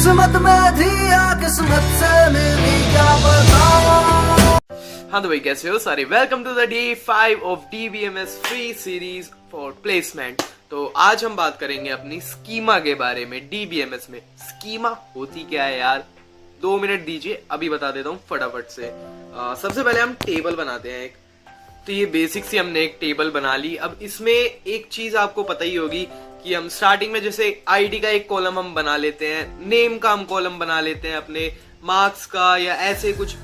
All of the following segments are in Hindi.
किस्मत में थी या किस्मत से मिली क्या पता। हाँ तो भाई कैसे हो सारे, welcome to the day 5 of DBMS free series for placement. तो आज हम बात करेंगे अपनी स्कीमा के बारे में। DBMS में स्कीमा होती क्या है यार, 2 मिनट दीजिए, अभी बता देता हूँ फटाफट से। सबसे पहले हम टेबल बनाते हैं एक। तो ये बेसिक सी हमने एक टेबल बना ली। अब इसमें एक चीज आपको पता ही होगी कि हम स्टार्टिंग में जैसे आईडी का एक कॉलम हम बना लेते हैं, नेम का हम कॉलम बना लेते हैं, अपने मार्क्स का या ऐसे कुछ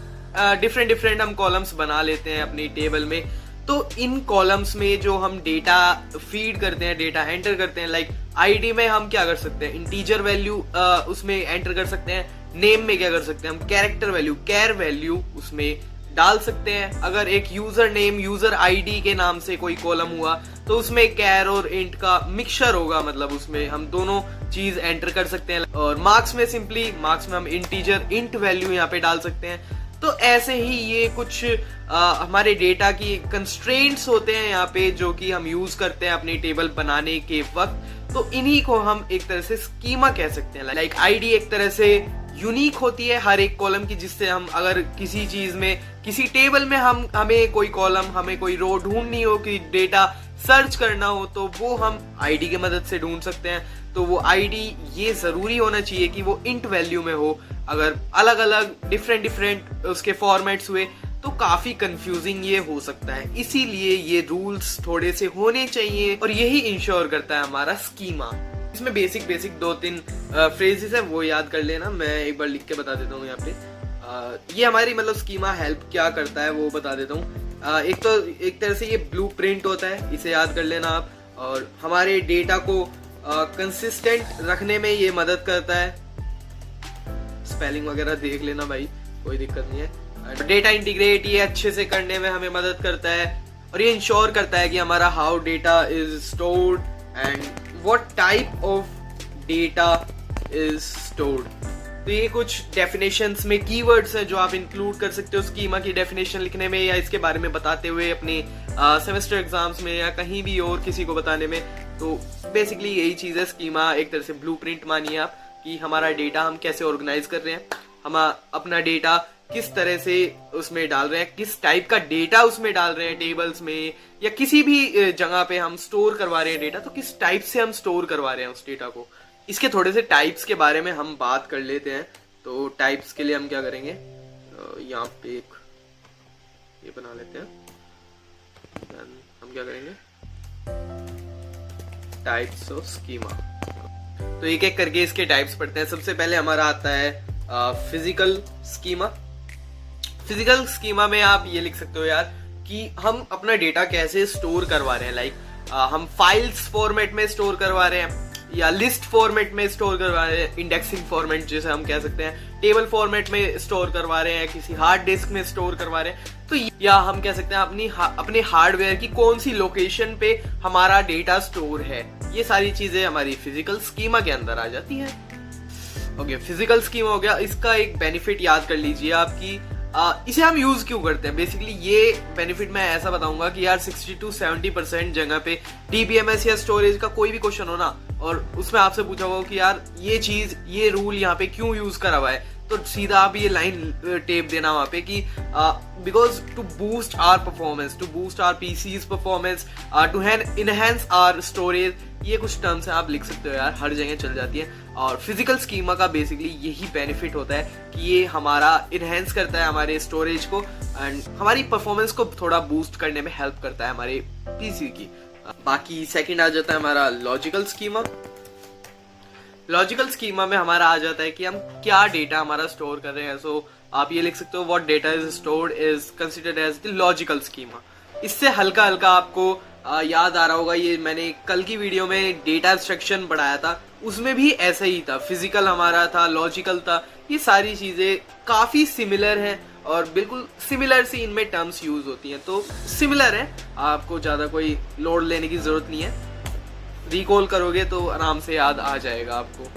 डिफरेंट हम कॉलम्स बना लेते हैं अपनी टेबल में। तो इन कॉलम्स में जो हम डेटा फीड करते हैं, डेटा एंटर करते हैं, लाइक आईडी में हम क्या कर सकते हैं, इंटीजर वैल्यू उसमें एंटर कर सकते हैं। नेम में क्या कर सकते हैं हम, कैरेक्टर वैल्यू, कैर वैल्यू उसमें डाल सकते हैं। अगर एक यूजर नेम, यूजर आईडी के नाम से कोई कॉलम हुआ तो उसमें कैर और इंट का मिक्सचर होगा, मतलब उसमें हम दोनों चीज एंटर कर सकते हैं। और मार्क्स में सिंपली मार्क्स में हम इंटीजर इंट वैल्यू यहाँ पे डाल सकते हैं। तो ऐसे ही ये कुछ हमारे डेटा की कंस्ट्रेंट्स होते हैं यहाँ पे, जो कि हम यूज करते हैं अपनी टेबल बनाने के वक्त। तो इन्हीं को हम एक तरह से स्कीमा कह सकते हैं। लाइक आईडी एक तरह से यूनिक होती है हर एक कॉलम की, जिससे हम अगर किसी चीज में, किसी टेबल में हमें कोई कॉलम, हमें कोई रो ढूंढनी हो, कि डेटा सर्च करना हो, तो वो हम आईडी की मदद से ढूंढ सकते हैं। तो वो आईडी ये जरूरी होना चाहिए कि वो इंट वैल्यू में हो। अगर अलग अलग डिफरेंट उसके फॉर्मेट्स हुए तो काफी कंफ्यूजिंग ये हो सकता है। इसीलिए ये रूल्स थोड़े से होने चाहिए और यही इंश्योर करता है हमारा स्कीमा। इसमें बेसिक 2-3 फ्रेजेस है, वो याद कर लेना। मैं एक बार लिख के बता देता हूँ यहाँ पे। ये हमारी मतलब स्कीमा हेल्प क्या करता है वो बता देता हूँ। एक तो एक तरह से ये ब्लूप्रिंट होता है, इसे याद कर लेना आप। और हमारे डेटा को कंसिस्टेंट रखने में ये मदद करता है। स्पेलिंग वगैरह देख लेना भाई, कोई दिक्कत नहीं है। डेटा इंटीग्रेट ये अच्छे से करने में हमें मदद करता है। और ये इंश्योर करता है कि हमारा how data is stored and what type of data is stored. तो ये कुछ डेफिनेशंस में कीवर्ड्स हैं जो आप इंक्लूड कर सकते हो स्कीमा की डेफिनेशन लिखने में, या इसके बारे में बताते हुए अपने सेमेस्टर एग्जाम्स में, या कहीं भी और किसी को बताने में। तो बेसिकली यही चीज है स्कीमा, एक तरह से ब्लूप्रिंट मानिए आप, कि हमारा डेटा हम कैसे ऑर्गेनाइज कर रहे हैं, हम अपना डेटा किस तरह से उसमें डाल रहे हैं, किस टाइप का डेटा उसमें डाल रहे हैं, टेबल्स में या किसी भी जगह पे हम स्टोर करवा रहे हैं डेटा, तो किस टाइप से हम स्टोर करवा रहे हैं उस डेटा को। इसके थोड़े से टाइप्स के बारे में हम बात कर लेते हैं। तो टाइप्स के लिए हम क्या करेंगे, यहाँ पे एक ये बना लेते हैं। हम क्या करेंगे, टाइप्स ऑफ स्कीमा। तो एक एक करके इसके टाइप्स पढ़ते हैं। सबसे पहले हमारा आता है फिजिकल स्कीमा। फिजिकल स्कीमा में आप ये लिख सकते हो यार कि हम अपना डेटा कैसे स्टोर करवा रहे हैं। लाइक हम फाइल्स फॉर्मेट में स्टोर करवा रहे हैं, या लिस्ट फॉर्मेट में स्टोर करवा रहे हैं, इंडेक्सिंग फॉर्मेट जैसे हम कह सकते हैं, टेबल फॉर्मेट में स्टोर करवा रहे हैं, किसी हार्ड डिस्क में स्टोर करवा रहे हैं। तो या हम कह सकते हैं अपने हार्डवेयर की कौन सी लोकेशन पे हमारा डेटा स्टोर है। ये सारी चीजें हमारी फिजिकल स्कीमा के अंदर आ जाती है। ओके, फिजिकल स्कीमा हो गया। इसका एक बेनिफिट याद कर लीजिए आपकी, इसे हम यूज क्यों करते हैं। बेसिकली ये बेनिफिट मैं ऐसा बताऊंगा कि यार 60 to 70% जगह पे DBMS या स्टोरेज का कोई भी क्वेश्चन हो ना, और उसमें आपसे पूछा हुआ कि यार ये चीज, ये रूल यहाँ पे क्यों यूज करा हुआ है, तो सीधा आप ये लाइन टेप देना वहां पे कि because to boost our performance, to boost our PC's performance, to enhance our storage. ये कुछ टर्म्स हैं, आप लिख सकते हो यार, हर जगह चल जाती है। और फिजिकल स्कीमा का बेसिकली यही बेनिफिट होता है कि ये हमारा इनहेंस करता है हमारे स्टोरेज को, एंड हमारी परफॉर्मेंस को थोड़ा बूस्ट करने में हेल्प करता है हमारे PC की। बाकी सेकंड आ जाता है हमारा लॉजिकल स्कीमा। लॉजिकल स्कीमा में हमारा आ जाता है कि हम क्या डेटा हमारा स्टोर कर रहे हैं। सो आप ये लिख सकते हो, what data is stored is considered as the logical schema. इससे हल्का हल्का आपको याद आ रहा होगा, ये मैंने कल की वीडियो में डेटा एब्स्ट्रैक्शन पढ़ाया था, उसमें भी ऐसा ही था। फिजिकल हमारा था, लॉजिकल था। ये सारी चीजें काफी सिमिलर हैं और बिल्कुल सिमिलर सी इनमें टर्म्स यूज होती हैं। तो सिमिलर है, आपको ज्यादा कोई लोड लेने की जरूरत नहीं है। रिकॉल करोगे तो आराम से याद आ जाएगा आपको।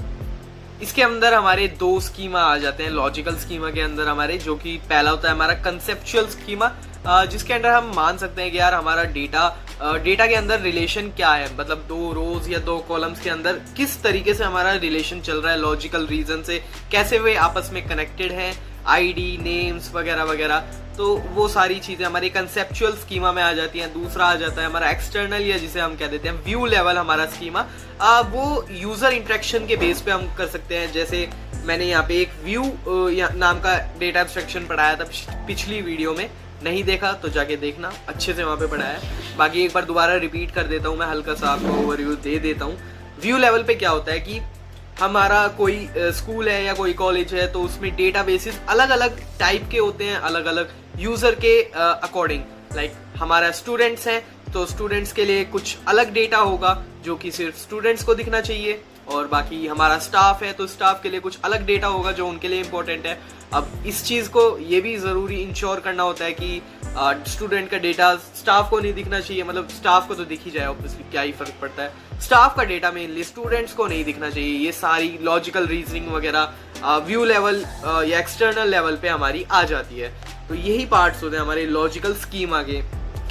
इसके अंदर हमारे 2 स्कीमा आ जाते हैं लॉजिकल स्कीमा के अंदर हमारे, जो कि पहला होता है हमारा कंसेप्चुअल स्कीमा, जिसके अंदर हम मान सकते हैं कि यार हमारा डेटा डेटा के अंदर रिलेशन क्या है, मतलब 2 रोज या 2 कॉलम्स के अंदर किस तरीके से हमारा रिलेशन चल रहा है, लॉजिकल रीजन से कैसे वे आपस में कनेक्टेड हैं, आईडी, नेम्स वगैरह वगैरह। तो वो सारी चीजें हमारी कंसेप्चुअल स्कीमा में आ जाती हैं। दूसरा आ जाता है हमारा एक्सटर्नल, या जिसे हम कह देते हैं व्यू लेवल हमारा स्कीमा। वो यूजर इंटरेक्शन के बेस पे हम कर सकते हैं। जैसे मैंने यहाँ पे एक व्यू नाम का डेटा एब्स्ट्रैक्शन पढ़ाया था पिछली वीडियो में, नहीं देखा तो जाके देखना, अच्छे से वहाँ पे पढ़ाया है। बाकी एक बार दोबारा रिपीट कर देता हूँ मैं, हल्का सा आपको ओवरव्यू दे देता हूँ। व्यू लेवल पे क्या होता है कि हमारा कोई स्कूल है या कोई कॉलेज है, तो उसमें डेटा बेसिस अलग अलग टाइप के होते हैं, अलग अलग यूजर के अकॉर्डिंग। लाइक हमारा स्टूडेंट्स हैं तो स्टूडेंट्स के लिए कुछ अलग डेटा होगा जो कि सिर्फ स्टूडेंट्स को दिखना चाहिए, और बाकी हमारा स्टाफ है तो स्टाफ के लिए कुछ अलग डेटा होगा जो उनके लिए इम्पोर्टेंट है। अब इस चीज को ये भी जरूरी इंश्योर करना होता है कि स्टूडेंट का डेटा स्टाफ को नहीं दिखना चाहिए, मतलब स्टाफ को तो दिख ही जाए ऑब्वियसली, क्या ही फर्क पड़ता है, स्टाफ का डेटा मेनली स्टूडेंट्स को नहीं दिखना चाहिए। ये सारी लॉजिकल रीजनिंग वगैरह व्यू लेवल या एक्सटर्नल लेवल पे हमारी आ जाती है। तो यही पार्ट्स होते हैं हमारे लॉजिकल स्कीमा के।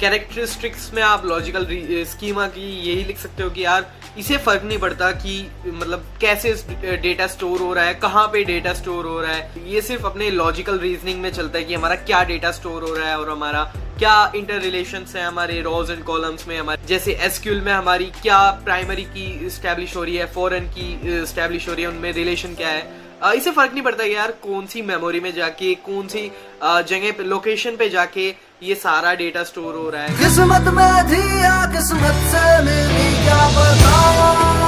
कैरेक्टरिस्टिक्स में आप लॉजिकल स्कीमा की यही लिख सकते हो कि यार इसे फर्क नहीं पड़ता कि मतलब कैसे डेटा स्टोर हो रहा है, कहाँ पे डेटा स्टोर हो रहा है, ये सिर्फ अपने लॉजिकल रीजनिंग में चलता है कि हमारा क्या डेटा स्टोर हो रहा है और हमारा क्या इंटर रिलेशंस है हमारे रोज एंड कॉलम्स में। हमारे जैसे एसक्यूएल में हमारी क्या प्राइमरी की स्टैब्लिश हो रही है, फॉरेन की स्टैब्लिश हो रही है, उनमें रिलेशन क्या है। इसे फर्क नहीं पड़ता यार कौन सी मेमोरी में जाके, कौन सी जगह पे, लोकेशन पे जाके ये सारा डेटा स्टोर हो रहा है। किस्मत में थी या किस्मत से मिली क्या पता।